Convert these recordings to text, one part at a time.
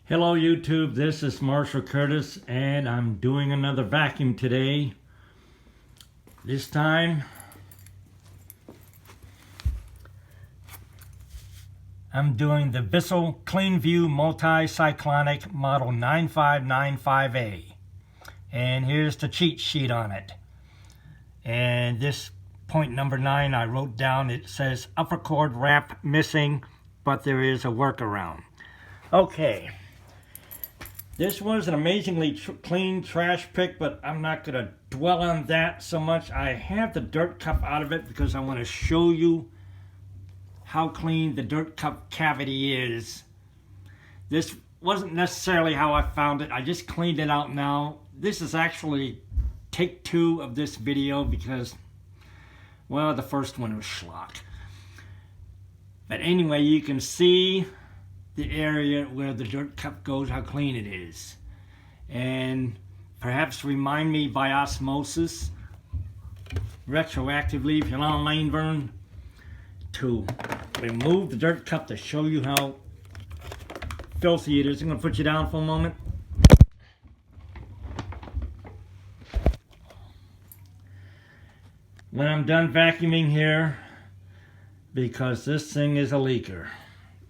Hello YouTube, this is Marshall Curtis and I'm doing another vacuum today. This time I'm doing the Bissell CleanView Multi-Cyclonic Model 9595A. And here's the cheat sheet on it. And this point number 9 I wrote down, it says upper cord wrap missing, but there is a workaround. Okay. This was an amazingly clean trash pick, but I'm not going to dwell on that so much. I have the dirt cup out of it because I want to show you how clean the dirt cup cavity is. This wasn't necessarily how I found it. I just cleaned it out now. This is actually take 2 of this video because, well, the first one was schlock. But anyway, you can see the area where the dirt cup goes, how clean it is. And perhaps remind me by osmosis, retroactively, if you're on lane burn, to remove the dirt cup to show you how filthy it is. I'm going to put you down for a moment. When I'm done vacuuming here, because this thing is a leaker.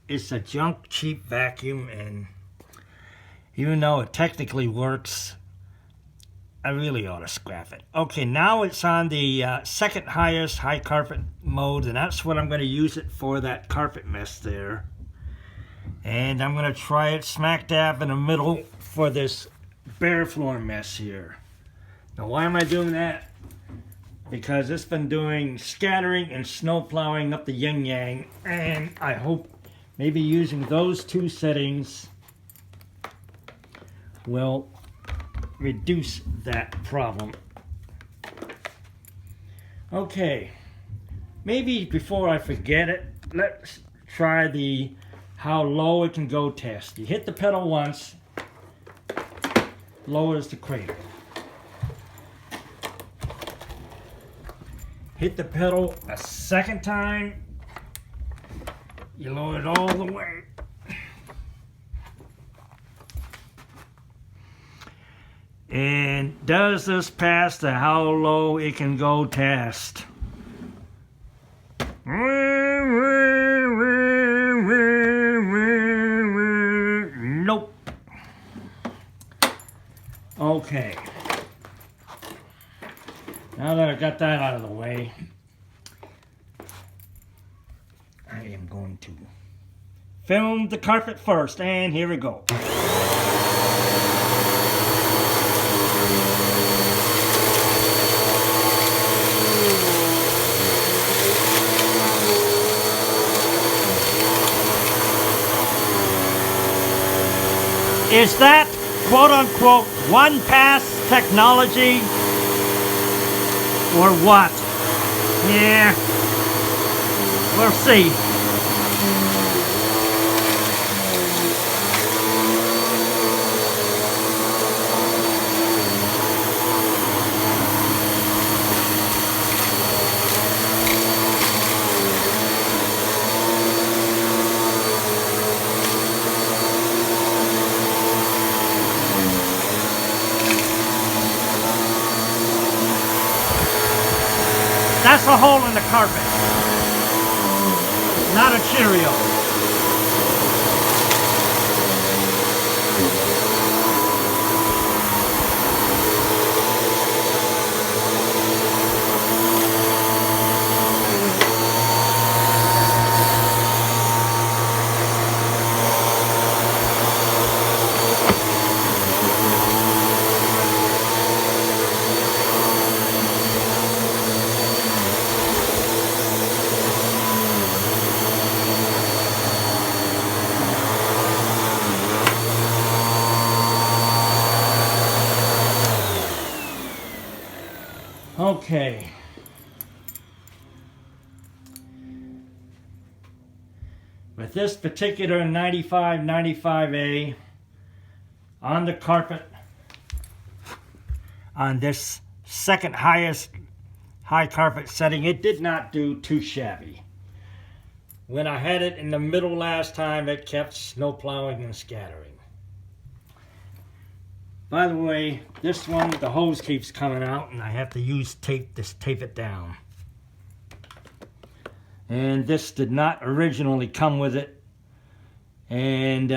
It's a junk cheap vacuum, and even though it technically works, I really ought to scrap it. Okay, now it's on the second highest high carpet mode, and that's what I'm going to use it for, that carpet mess there. And I'm going to try it smack dab in the middle for this bare floor mess here. Now, why am I doing that? Because it's been doing scattering and snow plowing up the yin-yang, and I hope maybe using those 2 settings will reduce that problem. Okay, maybe before I forget it, let's try the how low it can go test. You hit the pedal once, lowers the cradle. Hit the pedal a second time, you lower it all the way. And does this pass the how low it can go test? Nope. Okay. Now that I got that out of the way, I am going to film the carpet first, and here we go. Is that quote-unquote one-pass technology or what? Yeah, we'll see. That's a hole in the carpet, not a Cheerio. Okay. With this particular 9595A on the carpet, on this second highest high carpet setting, it did not do too shabby. When I had it in the middle last time, it kept snow plowing and scattering. By the way, this one, the hose keeps coming out and I have to use tape to tape it down. And this did not originally come with it. And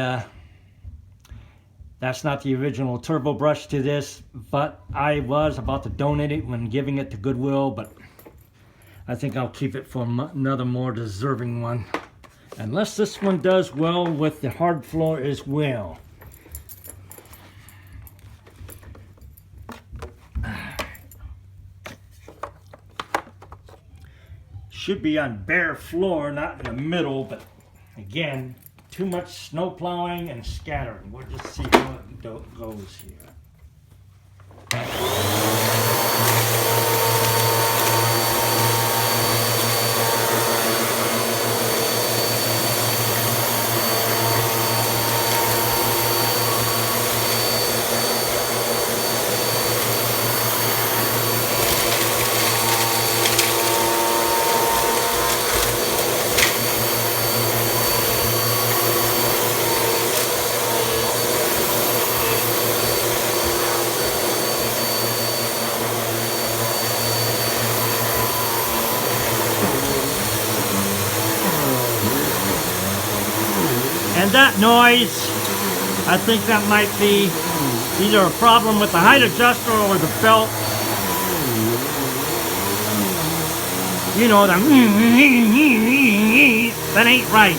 that's not the original turbo brush to this, but I was about to donate it when giving it to Goodwill, but I think I'll keep it for another more deserving one. Unless this one does well with the hard floor as well. Should be on bare floor, not in the middle, but again, too much snow plowing and scattering. We'll just see how it goes here. And that noise, I think that might be either a problem with the height adjuster or the belt. You know, that ain't right.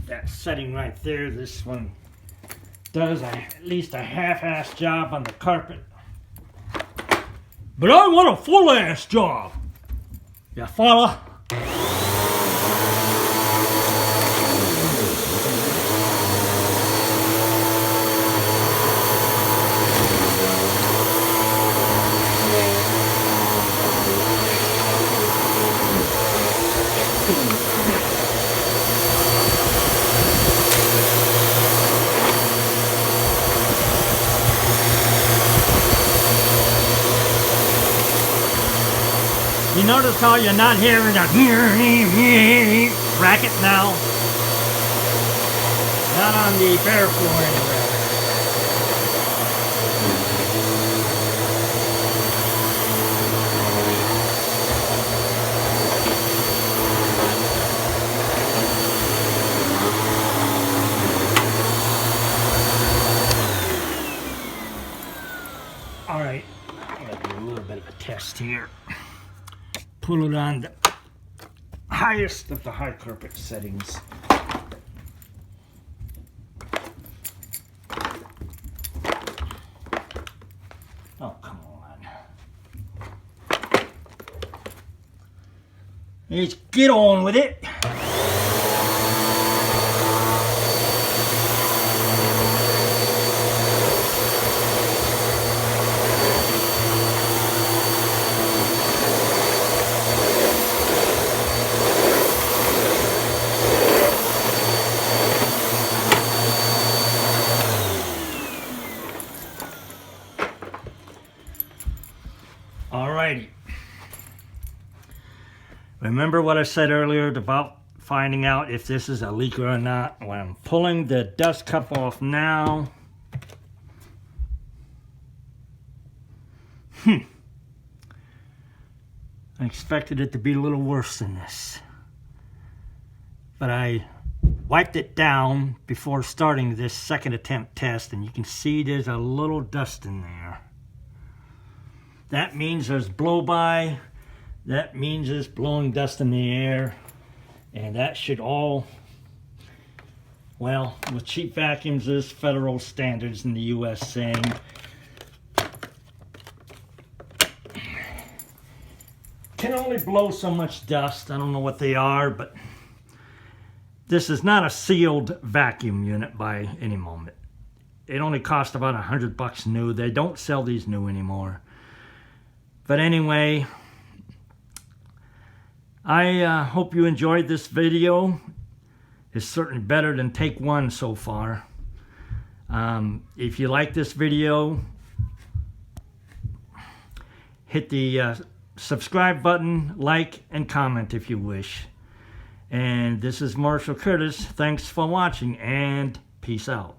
That setting right there, this one does at least a half-ass job on the carpet. But I want a full-ass job. You follow? You notice how you're not hearing that racket now? Not on the bare floor anyway. All right, I'm gonna do a little bit of a test here. Pull it on the highest of the high carpet settings. Oh, come on. Let's get on with it. Alrighty. Remember what I said earlier about finding out if this is a leaker or not? When I'm pulling the dust cup off now. I expected it to be a little worse than this. But I wiped it down before starting this second attempt test, and you can see there's a little dust in there. That means there's blow-by. That means it's blowing dust in the air. And that should all, well, with cheap vacuums, there's federal standards in the US saying can only blow so much dust. I don't know what they are, but this is not a sealed vacuum unit by any moment. It only cost about $100 new. They don't sell these new anymore. But anyway, I hope you enjoyed this video. It's certainly better than take one so far. If you like this video, hit the subscribe button, like, and comment if you wish. And this is Marshall Curtis. Thanks for watching, and peace out.